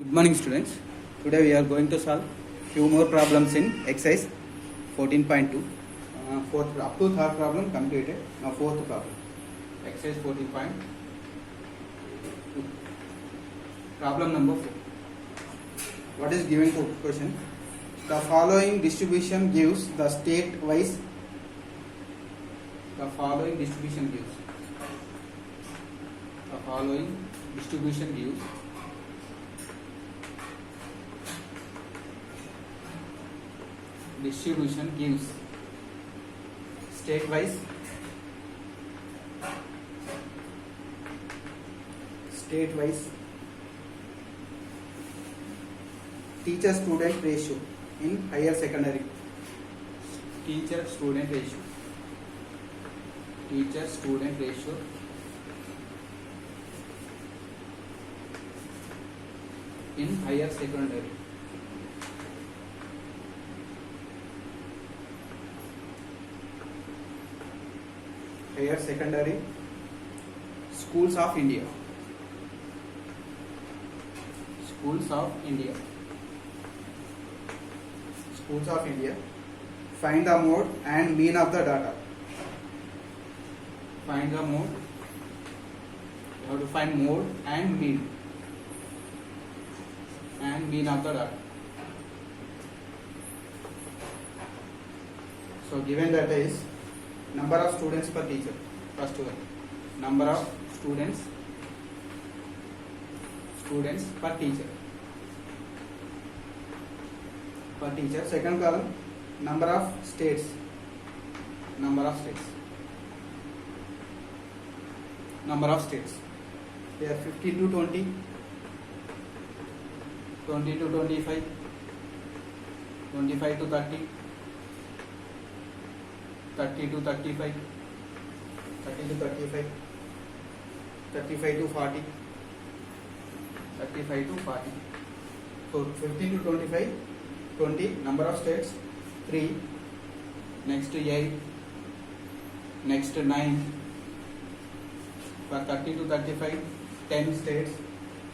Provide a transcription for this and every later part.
Good morning, students. Today we are going to solve few more problems in exercise 14.2. Fourth up to third problem completed. Now fourth problem. Exercise 14.2. Problem number 4. What is given to question? The following distribution gives the state-wise. The following distribution gives. The following distribution gives. Distribution gives state-wise teacher-student ratio in higher secondary. Teacher-student ratio in higher secondary. Higher secondary schools of India. Schools of India. Find the mode and mean of the data. Find the mode. You have to find mode and mean of the data. So given data is number of students per teacher. First one, number of students per teacher. Second column, number of states. Here 50 to 20, 20 to 25, 25 to 30, 30 to 35, 30 to 35, 35 to 40, 35 to 40. So 15 to 25, 20, number of states 3, next 8, next 9, for 30 to 35, 10 states,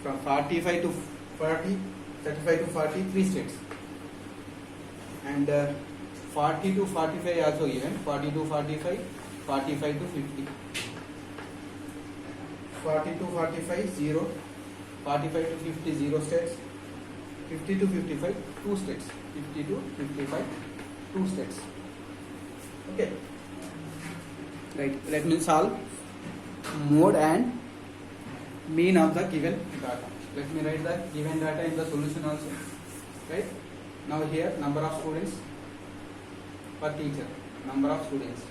from 45 to 40, 35 to 40, 3 states, and 40 to 45 also given, 40 to 45, 45 to 50, 40 to 45, 0, 45 to 50, 0 states, 50 to 55, 2 states, 50 to 55, 2 states. Okay. Right. Let me solve mode and mean of the given data. Let me write the given data in the solution also. Right. Now here number of students per teacher, number of students,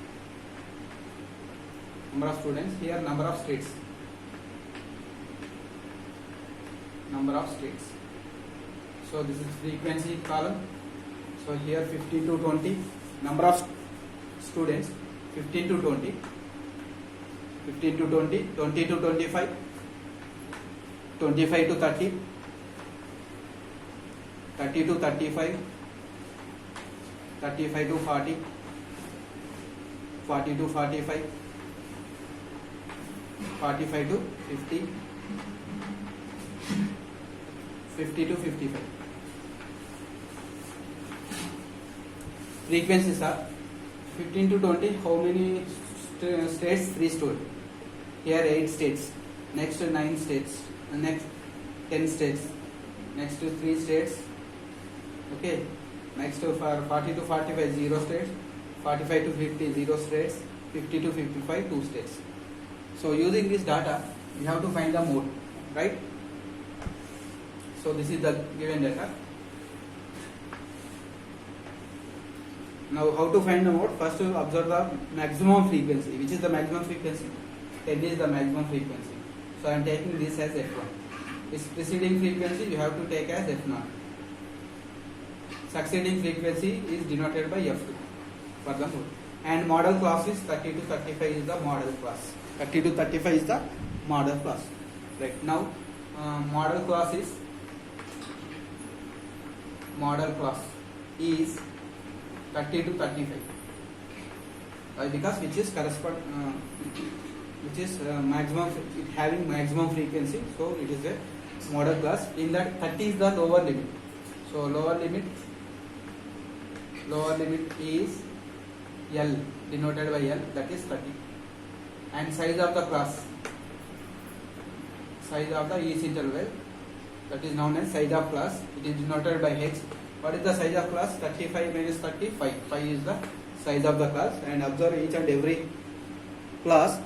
here number of states, so this is frequency column. So here 15 to 20, number of students 15 to 20, 20 to 25, 25 to 30, 30 to 35, 35 to 40, 40 to 45, 45 to 50, 50 to 55. Frequencies are 15 to 20. How many states? 3 states. Here 8 states. Next 9 states. Next 10 states. Next 3 states. Okay. Next for 40 to 45, 0 states, 45 to 50, 0 states, 50 to 55, 2 states. So using this data, we have to find the mode, right? So this is the given data. Now how to find the mode? First to observe the maximum frequency. Which is the maximum frequency? 10 is the maximum frequency. So I am taking this as F1. This preceding frequency you have to take as F0. Succeeding frequency is denoted by F2 for the mode. And model class is 30 to 35 is the model class. 30 to 35 is the model class. Right now, model class is 30 to 35. Because which is maximum, having maximum frequency, so it is a model class. In that 30 is the lower limit. So lower limit is L, denoted by L, that is 30. And size of the class, size of the each interval, that is known as size of class. It is denoted by H. What is the size of class? 35 minus 35. 5 is the size of the class. And observe each and every class,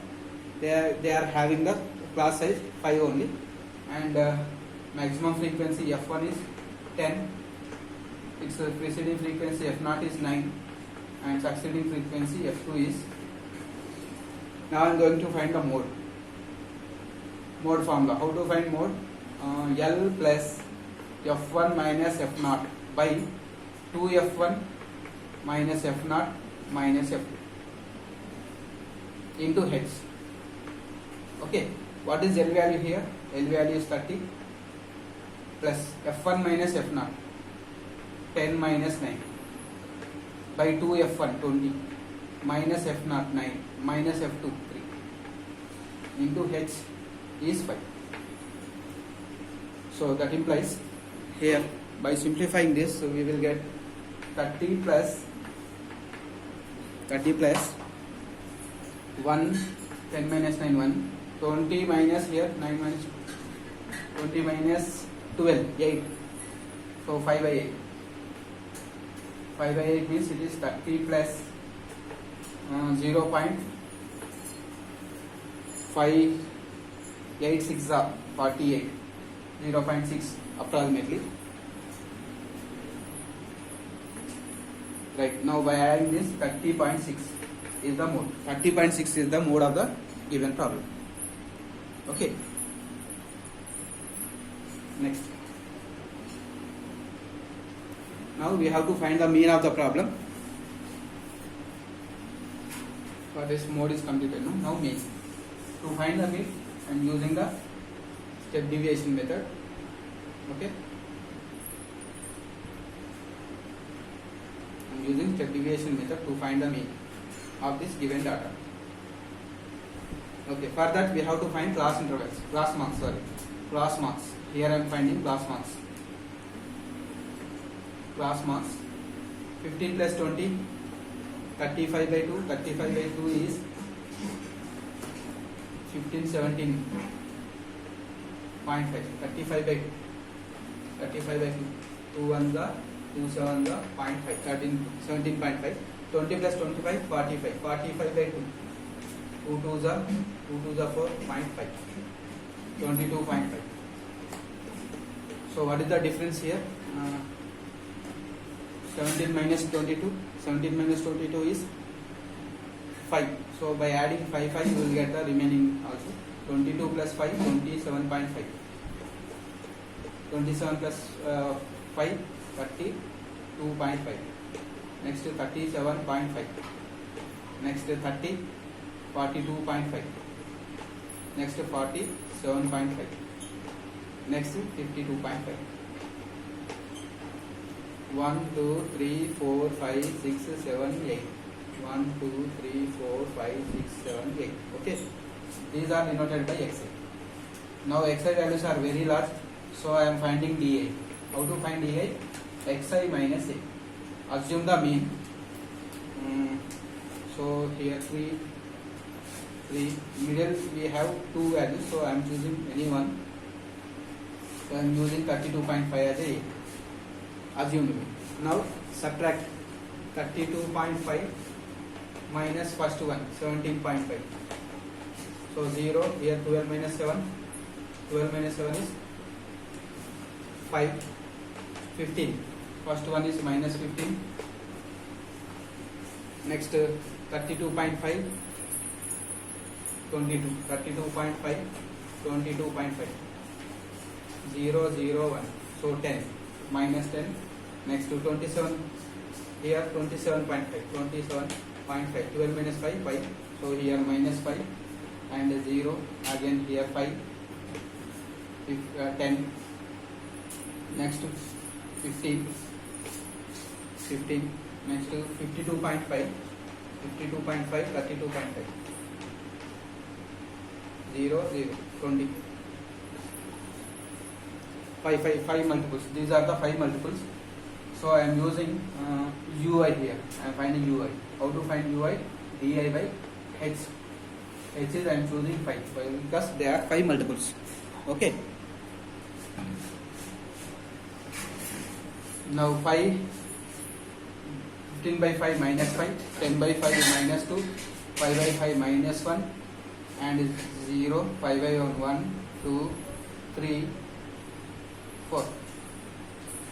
they are having the class size 5 only. And maximum frequency F1 is 10. Its preceding frequency F0 is 9. And succeeding frequency F2 is. Now I am going to find the mode formula. How to find mode? L plus F1 minus F0 by 2F1 minus F0 minus F2 into H. Okay, what is L value here? L value is 30 plus F1 minus F0, 10 minus 9 by 2F1, 20 minus F0, 9 minus F2, 3 into H is 5. So that implies here, by simplifying this, so we will get 30 plus 1, 10 minus 9, 1, 20 minus here, 9 minus 20 minus 12, 8. So 5 by 8. 5 by 8 means it is 30 plus 0.586 are 48, 0.6 approximately. Right, now by adding this, 30.6 is the mode. 30.6 is the mode of the given problem. Okay. Next. Now we have to find the mean of the problem. For this mode is completed. Now mean. To find the mean, I am using the step deviation method. Okay. I am using step deviation method to find the mean of this given data. Okay. For that we have to find class intervals, class marks. Here I am finding class marks. Class marks 15 plus 20, 35 by 2. 35 by 2 is 15, 17.5. 35 by 2. 35 by 2. 2 1 the 2 7 the 0.5. 13, 17.5. 20 plus 25, 45. 45 by 2. 2 2 the 4, 0.5. 22.5. So what is the difference here? 17 minus 22. 17 minus 22 is 5. So by adding 5 you will get the remaining also. 22 plus 5, 27.5. 27 plus 5, 32.5. Next 37.5. Next 30, 42.5. Next 47.5. Next 52.5. 1 2 3 4 5 6 7 8. 1 2 3 4 5 6 7 8. Okay, these are denoted by xi. Now xi values are very large, so I am finding di. How to find di? Xi minus a. Assume the mean. So here 3 middle we have 2 values, so I am choosing any one. So I am using 32.5 as a assumed mean. Now subtract 32.5 minus first one, 17.5. So 0, here 12 minus 7. 12 minus 7 is 5, 15. First one is minus 15. Next 32.5, 22. 32.5, 22.5. 0, 0, 1. So 10. Minus 10. Next to 27. Here 27.5. 27.5. 12 minus 5, 5. So here minus 5. And 0. Again here 5. 10. Next to 15. 15. Next to 52.5. 52.5, 32.5. 0, 0. 20. five multiples. These are the 5 multiples. So I am using UI here. I am finding UI. How to find UI? Di by h. H is I am choosing 5 because they are 5 multiples. Okay. Now 5, 15 by 5 minus 5, 10 by 5 minus 2, 5 by 5 minus 1, and 0, 5 by 1, 2, 3, 4.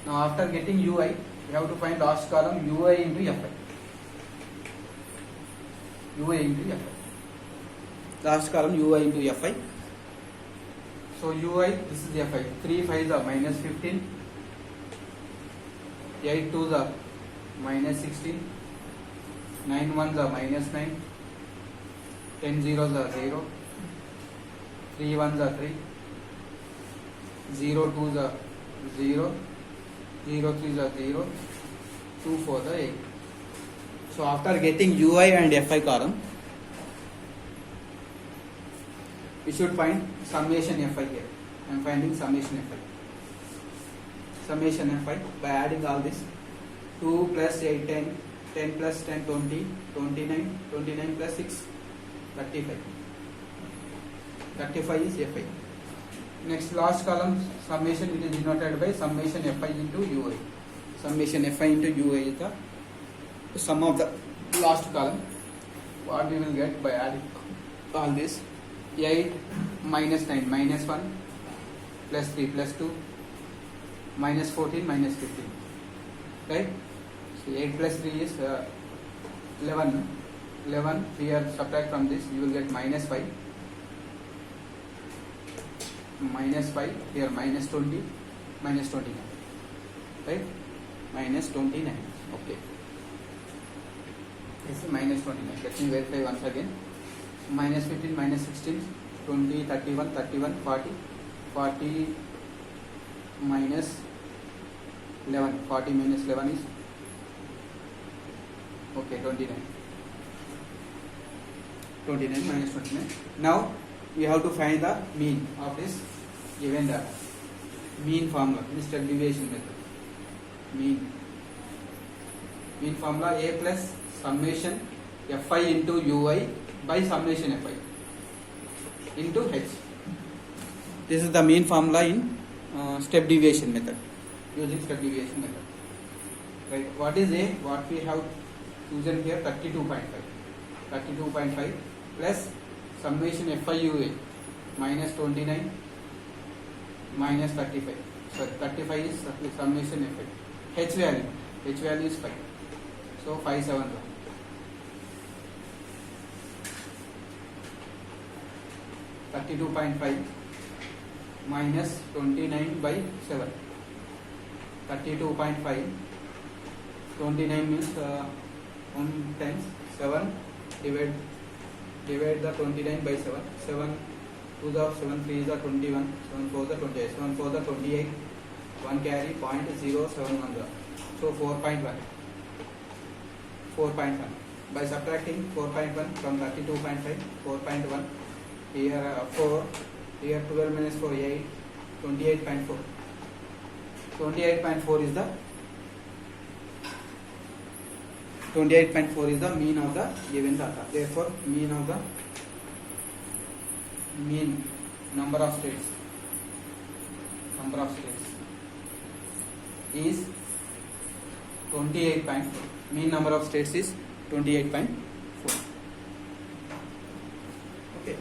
Now after getting UI, we have to find last column UI into Fi. UI into Fi. Last column UI into Fi. So UI, this is Fi. 3 5s are minus 15. 8 2s are minus 16. 9 1s are minus 9. 10 zeros are 0. 3 1s are 3. 0 2s are 0. 0 3s are 0. 2 4s are 8. So after getting UI and Fi column, we should find summation Fi here. I am finding summation Fi. Summation Fi by adding all this. 2 plus 8 10, 10 plus 10 20, 29, 29 plus 6 35. 35 is Fi. Next last column summation, it is denoted by summation Fi into UI. Summation Fi into UI is the sum of the last column. What we will get by adding all this: 8 minus 9 minus 1 plus 3 plus 2 minus 14 minus 15. Right? So 8 plus 3 is 11. 11 here, subtract from this, you will get minus 5. Minus 5 here, minus 20, minus 29. Right? Minus 29. Okay. This is minus 29. Let me verify once again. Minus 15, minus 16, 20, 31, 31, 40, 40 minus 11, 40 minus 11 is okay, 29. 29 minus 29. Now we have to find the mean of this given data. Mean formula, this step deviation method. Mean formula: A plus summation Fi into UI by summation Fi into H. This is the mean formula in step deviation method, using step deviation method. Right? What is A? What we have chosen here, 32.5. 32.5 plus summation Fi UA minus 29 minus 35. So 35 is summation Fi. H value is 5. So 5 7. 32.5 minus 29 by 7. 32.5. 29 means 1 times 7. Divide the 29 by 7. 7 2 the 7 3 is the 21. 7 4 the 28. 7 4 the 28. 1 carry 0.071. So 4.1. 4.1. By subtracting 4.1 from 32.5, 4.1. Here 4, here 12 minus 4, 8, 28.4. 28.4 is the 28.4 is the mean of the given data. Therefore, mean number of states is 28.4. Mean number of states is 28.4. Okay.